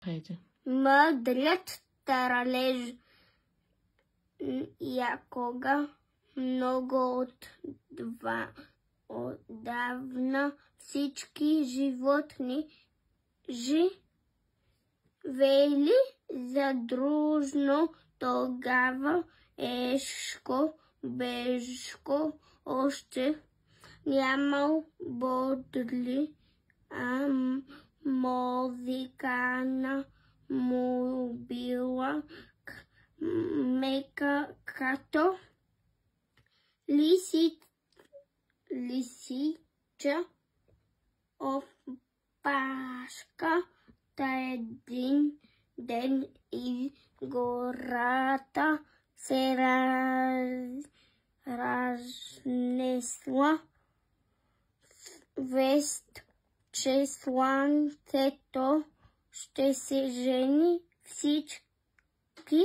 Хайде. Мъдрят таралеж. Якога много отдавна всички животни живели задружно. Тогава Ешко Бежко още нямал бодли, а музикана му била мека като лисича опашка. Та един ден из гората се разнесла вест, че слънцето ще се жени. Всички